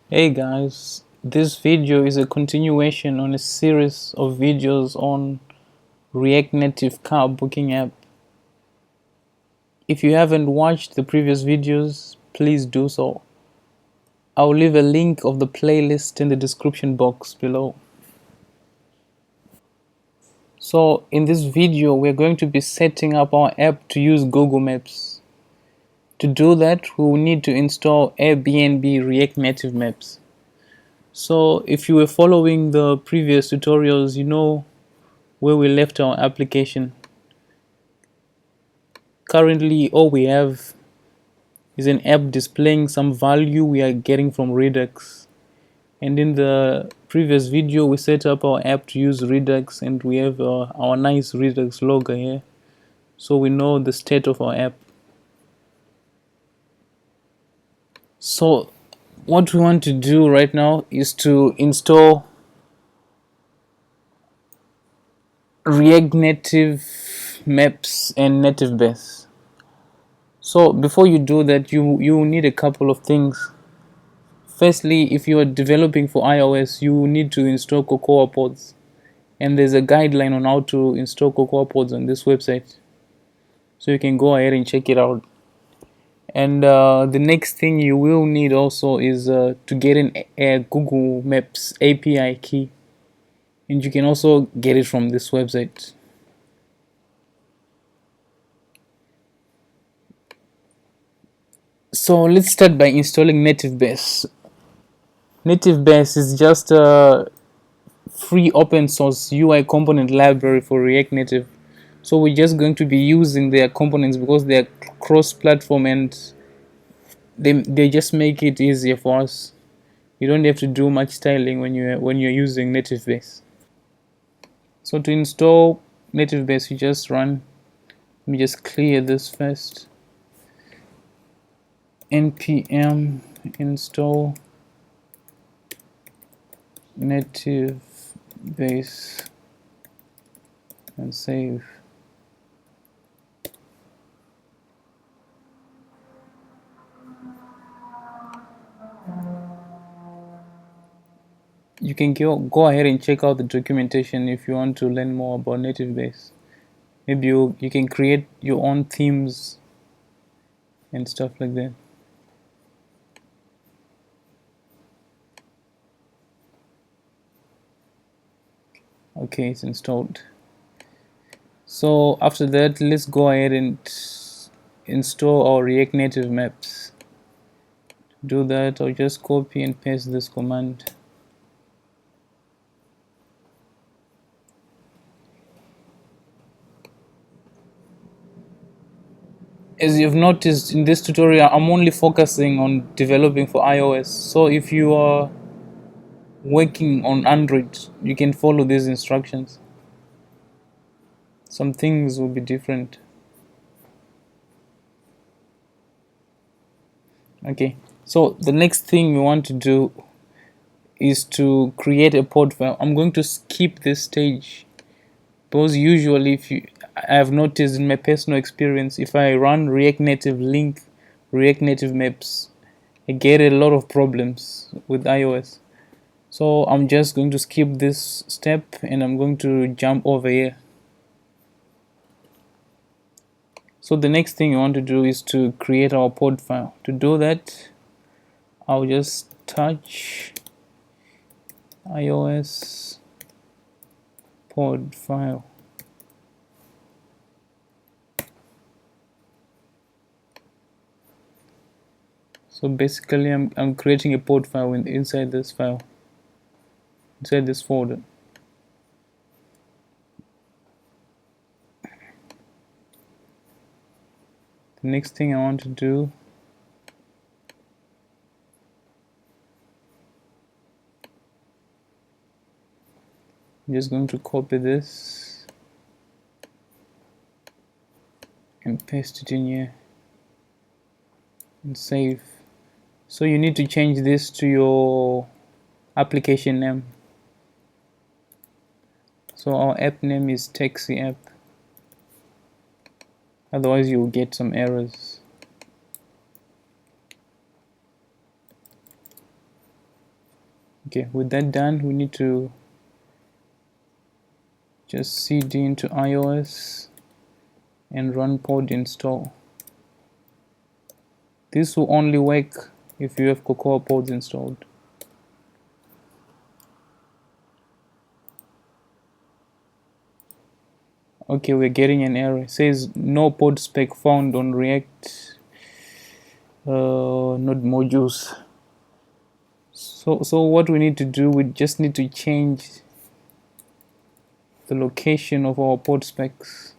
Hey guys, this video is a continuation on a series of videos on React Native car booking app. If you haven't watched the previous videos, please do so. I'll leave a link of the playlist in the description box below. So in this video, we're going to be setting up our app to use Google Maps. To do that, we will need to install Airbnb React Native Maps. So if you were following the previous tutorials, you know where we left our application. Currently, all we have is an app displaying some value we are getting from Redux. And in the previous video, we set up our app to use Redux, and we have our nice Redux logo here. So we know the state of our app. So what we want to do right now is to install React Native Maps and Native Base. So before you do that, you need a couple of things. Firstly, if you are developing for iOS, you need to install Cocoa Pods, and there's a guideline on how to install Cocoa Pods on this website, so you can go ahead and check it out. And the next thing you will need also is to get a Google Maps API key, and you can also get it from this website. So let's start by installing Native Base. Native Base is just a free open source UI component library for React Native. So we're just going to be using their components because they're cross-platform, and they just make it easier for us. You don't have to do much styling when you're using Native Base. So to install Native Base, you just run. Let me just clear this first. npm install Native Base and save. You can go ahead and check out the documentation if you want to learn more about Native Base. Maybe you can create your own themes and stuff like that. Okay, it's installed. So after that, let's go ahead and install our React Native maps. To do that, I'll just copy and paste this command. As you've noticed in this tutorial, I'm only focusing on developing for iOS. So if you are working on Android, you can follow these instructions. Some things will be different. Okay, so the next thing we want to do is to create a pod file. I'm going to skip this stage because usually I have noticed in my personal experience, if I run React Native link React Native maps, I get a lot of problems with iOS. So I'm just going to skip this step and I'm going to jump over here. So the next thing you want to do is to create our pod file. To do that, I'll just touch iOS pod file. So basically I'm creating a pod file inside this file, inside this folder. The next thing I want to do I'm just going to copy this and paste it in here and save. So you need to change this to your application name. So our app name is taxi app, otherwise you'll get some errors. Okay, with that done, we need to just cd into iOS and run pod install. This will only work if you have Cocoa pods installed. Okay, we're getting an error. It says no pod spec found on React node modules. So what we need to do, we just need to change the location of our pod specs,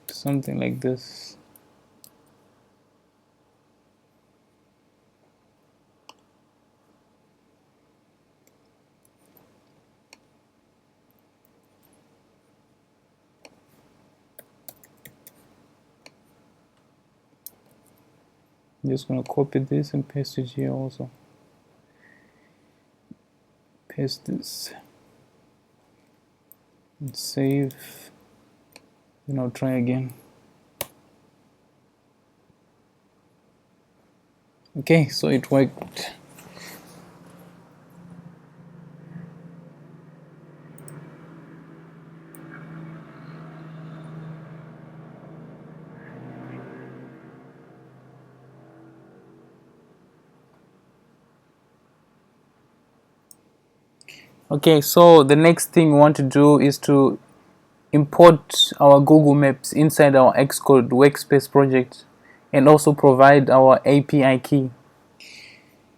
something like this. I'm just gonna copy this and paste it here also. Paste this and save. Then I'll try again. Okay, so it worked. Okay, so the next thing we want to do is to import our Google Maps inside our Xcode workspace project and also provide our API key.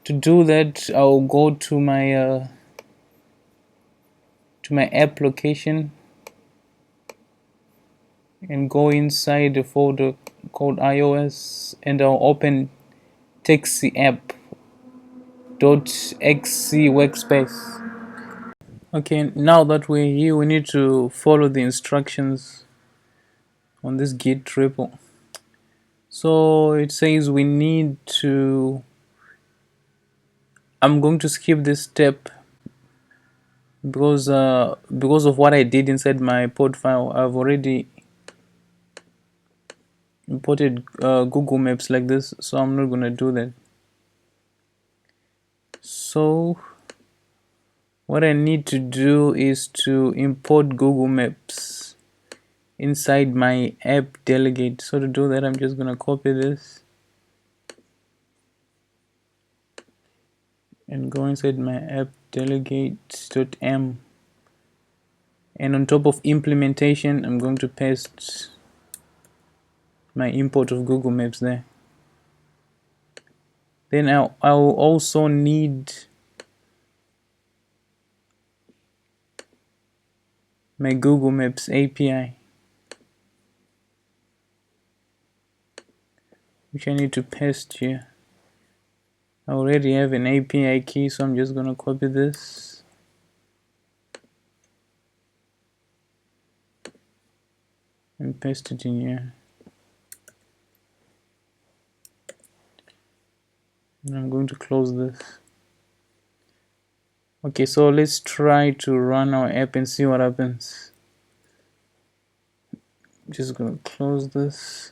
To do that, I'll go to my app location and go inside the folder called iOS, and I'll open taxi app.xc workspace. Okay, now that we're here, we need to follow the instructions on this Git repo. So it says we need to, I'm going to skip this step because of what I did inside my pod file. I've already imported Google Maps like this, so I'm not gonna do that. So what I need to do is to import Google Maps inside my app delegate. So to do that, I'm just gonna copy this and go inside my app delegate.m, and on top of implementation, I'm going to paste my import of Google Maps there. Then I'll also need my Google Maps API, which I need to paste here. I already have an API key, so I'm just gonna copy this and paste it in here. And I'm going to close this. Okay, so let's try to run our app and see what happens. I'm just gonna close this.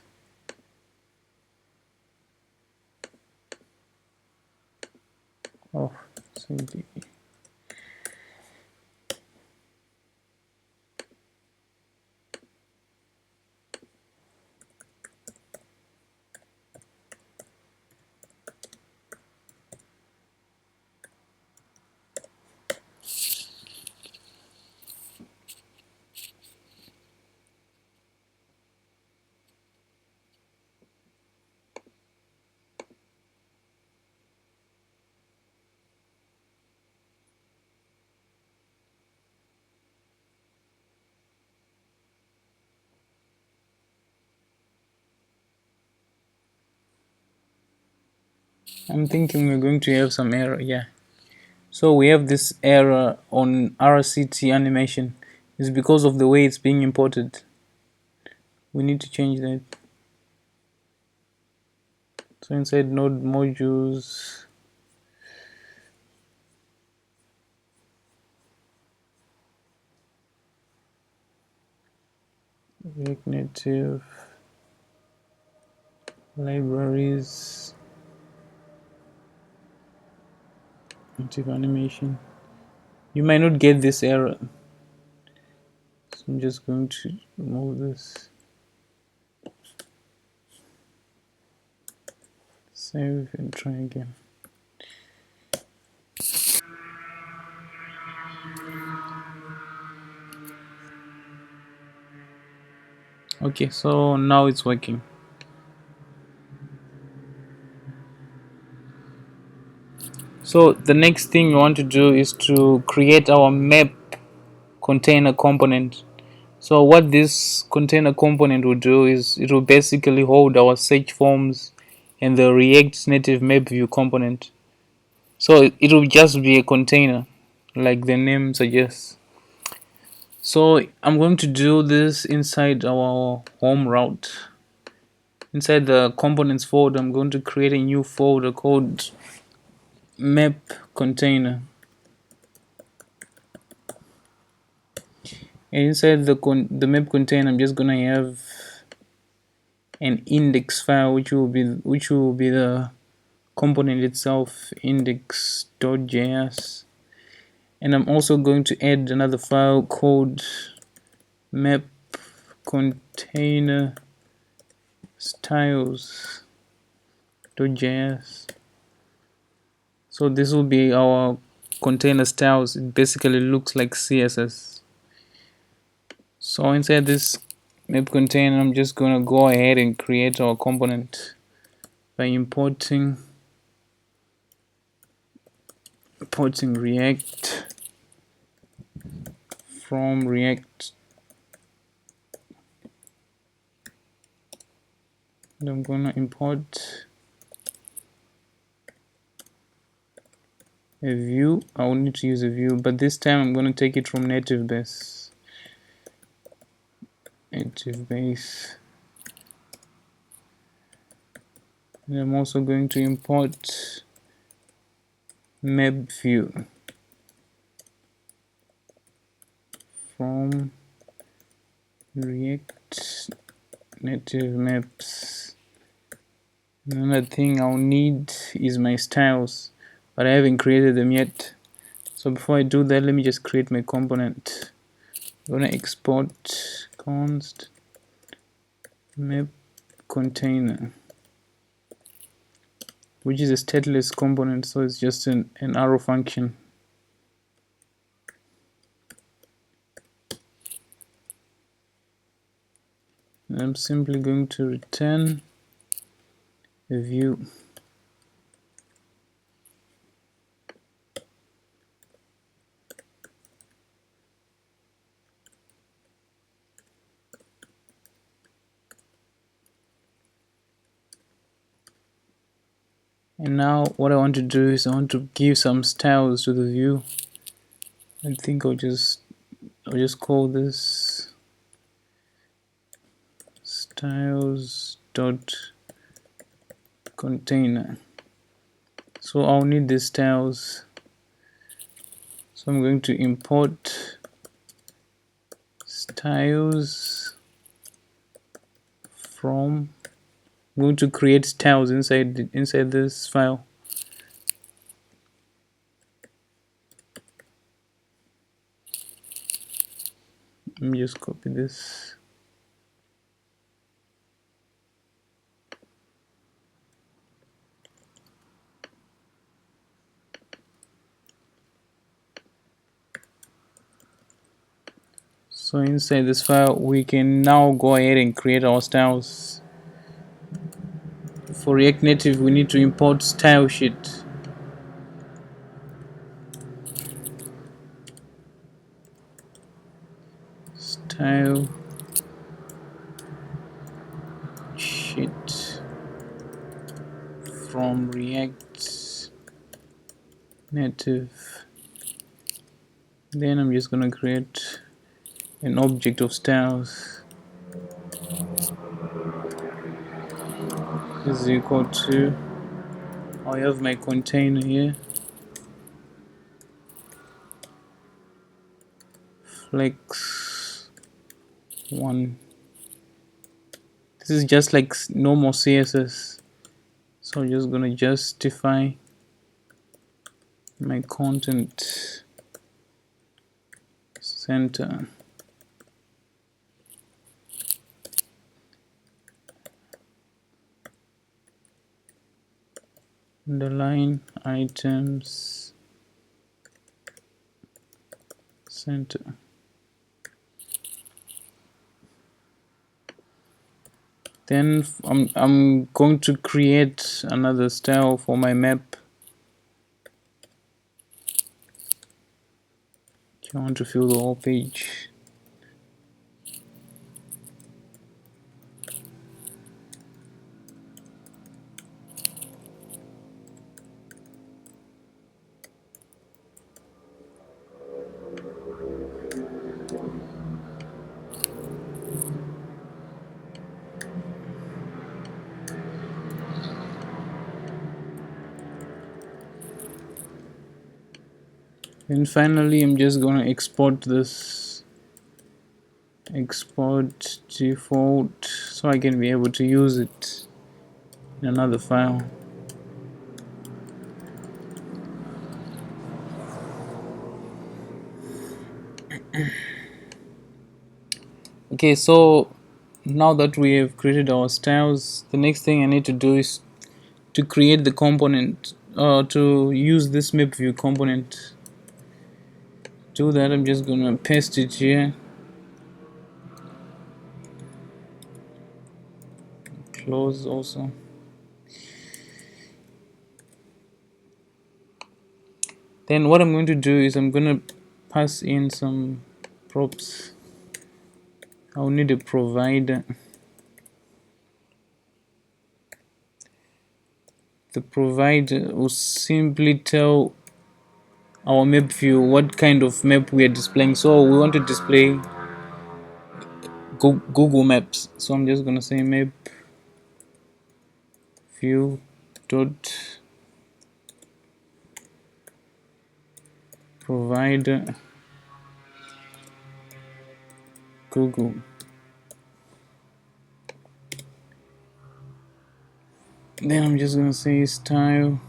Oh, CD. I'm thinking we're going to have some error, yeah. So we have this error on RCT animation. It's because of the way it's being imported. We need to change that. So inside node modules, React Native libraries, native animation. You might not get this error, so I'm just going to remove this, save and try again. Okay, so now it's working. So the next thing we want to do is to create our map container component. So what this container component will do is it will basically hold our search forms and the React native MapView component. So it will just be a container, like the name suggests. So I'm going to do this inside our home route. Inside the components folder, I'm going to create a new folder called map container. And inside the map container, I'm just gonna have an index file, which will be the component itself, index.js. And I'm also going to add another file called map container styles.js. So this will be our container styles. It basically looks like CSS. So inside this map container, I'm just gonna go ahead and create our component by importing React from React. And I'm gonna import a view. I will need to use a view, but this time I'm gonna take it from native base. And I'm also going to import MapView from React native maps. Another thing I'll need is my styles, but I haven't created them yet. So before I do that, let me just create my component. I'm gonna export const map container, which is a stateless component, so it's just an arrow function. And I'm simply going to return a view. And now what I want to do is I want to give some styles to the view. I think I'll just call this styles dot container. So I'll need these styles. So I'm going to import styles from. I'm going to create styles inside this file. Let me just copy this. So inside this file, we can now go ahead and create our styles. For React Native, we need to import style sheet. Style sheet from React Native. Then I'm just gonna create an object of styles. This is equal to, I have my container here, flex 1. This is just like normal CSS, so I'm just gonna justify my content center. Underline items center. Then I'm going to create another style for my map. I want to fill the whole page. And finally, I'm just going to export this, export default, so I can be able to use it in another file. Okay, so now that we have created our styles, the next thing I need to do is to create the component, to use this MapView component. To do that, I'm just gonna paste it here, close also. Then what I'm going to do is I'm gonna pass in some props. I'll need a provider. The provider will simply tell our map view what kind of map we are displaying. So we want to display Google Maps. So I'm just gonna say map view dot provider Google. Then I'm just gonna say style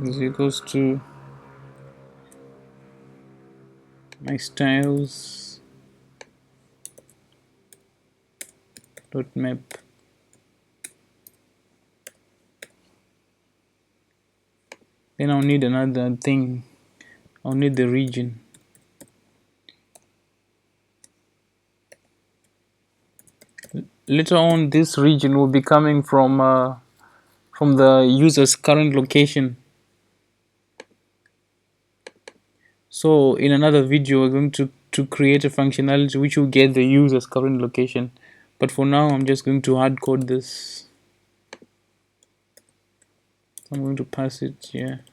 is equals to my styles dot map. Then I'll need another thing. I'll need the region. Later on, this region will be coming from the user's current location. So in another video, we're going to create a functionality which will get the user's current location. But for now, I'm just going to hard code this. I'm going to pass it here.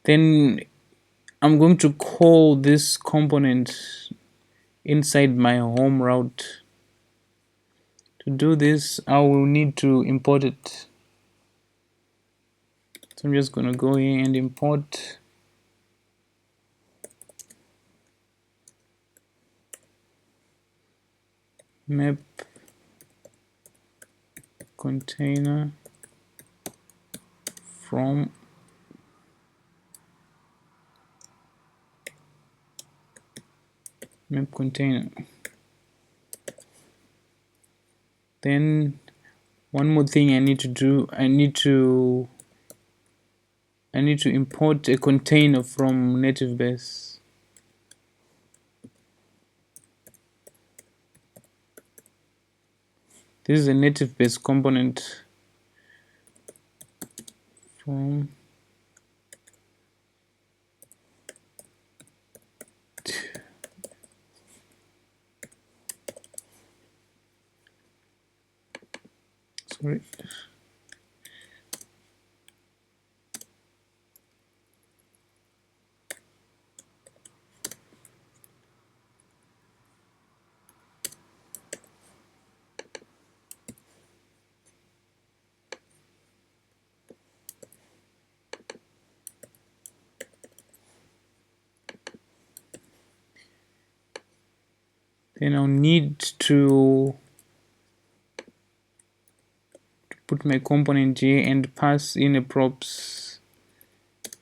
Then I'm going to call this component inside my home route. To do this, I will need to import it. So I'm just going to go here and import map container from map container. Then one more thing I need to do, I need to import a container from native base. This is a native base component from sorry. Then I'll need to put my component here and pass in a props,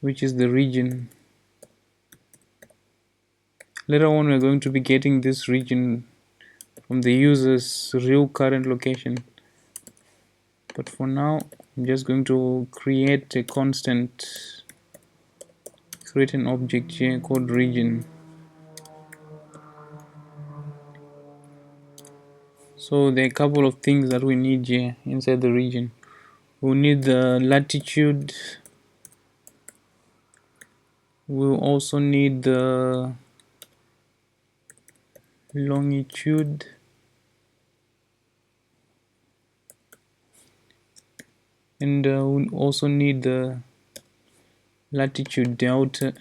which is the region. Later on, we're going to be getting this region from the user's real current location. But for now, I'm just going to create a constant, create an object here called region. So there are a couple of things that we need here inside the region. We'll need the latitude. We'll also need the longitude. And we'll also need the latitude delta.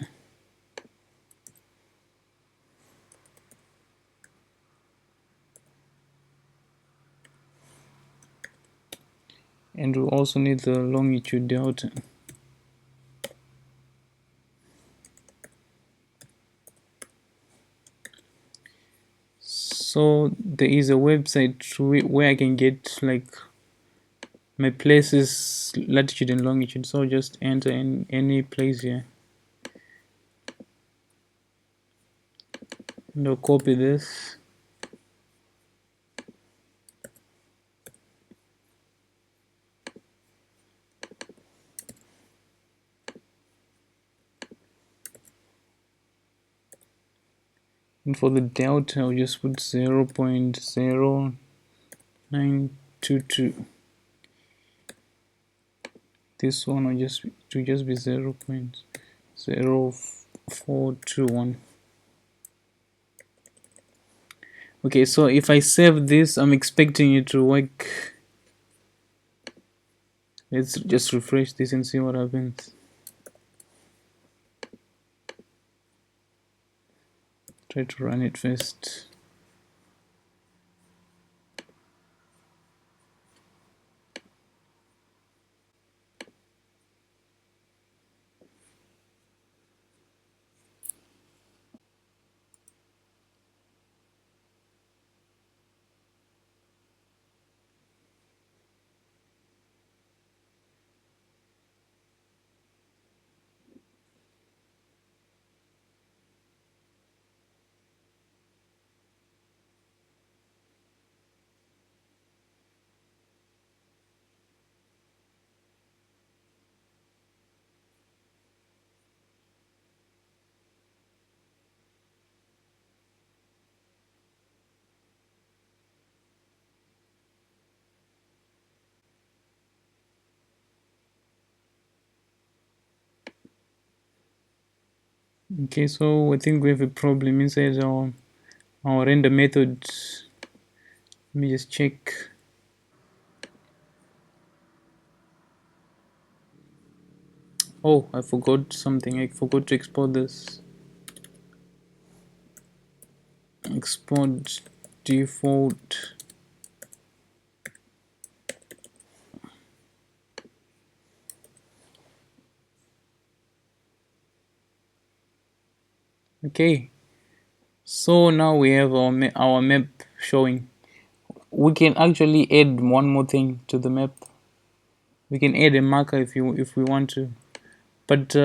And we'll also need the longitude delta. So there is a website where I can get like my places latitude and longitude. So I'll just enter in any place here and I'll copy this. And for the delta, I'll just put 0.0922. This one will just be 0.0421. Okay, so if I save this, I'm expecting it to work. Let's just refresh this and see what happens. Try to run it first. Okay, so I think we have a problem inside our render method. Let me just check. Oh, I forgot something. I forgot to export this. Export default. Okay, so now we have our map showing. We can actually add one more thing to the map. We can add a marker if we want to, but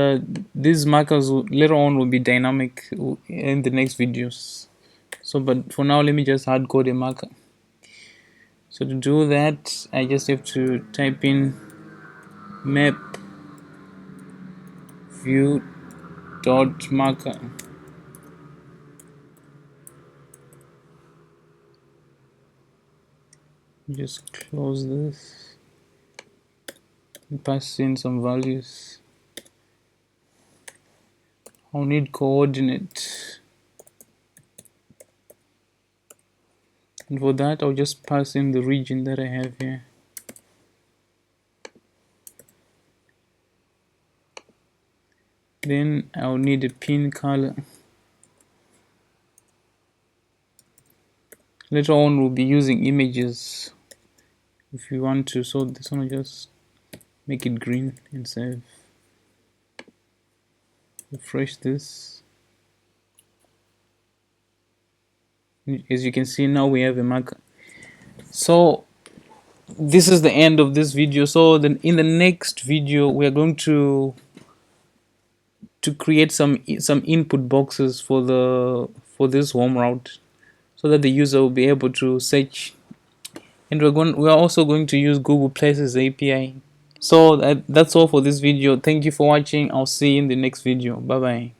these markers later on will be dynamic in the next videos. So, but for now, let me just hard code a marker. So to do that, I just have to type in map view dot marker. Just close this and pass in some values. I'll need coordinate, and for that I'll just pass in the region that I have here. Then I'll need a pin color. Later on we'll be using images if you want to, so this one will just make it green and save. Refresh this. As you can see, now we have a marker. So this is the end of this video. So then in the next video we are going to create some input boxes for this home route, so that the user will be able to search. And we're also going to use Google Places API. So that's all for this video. Thank you for watching. I'll see you in the next video. Bye bye.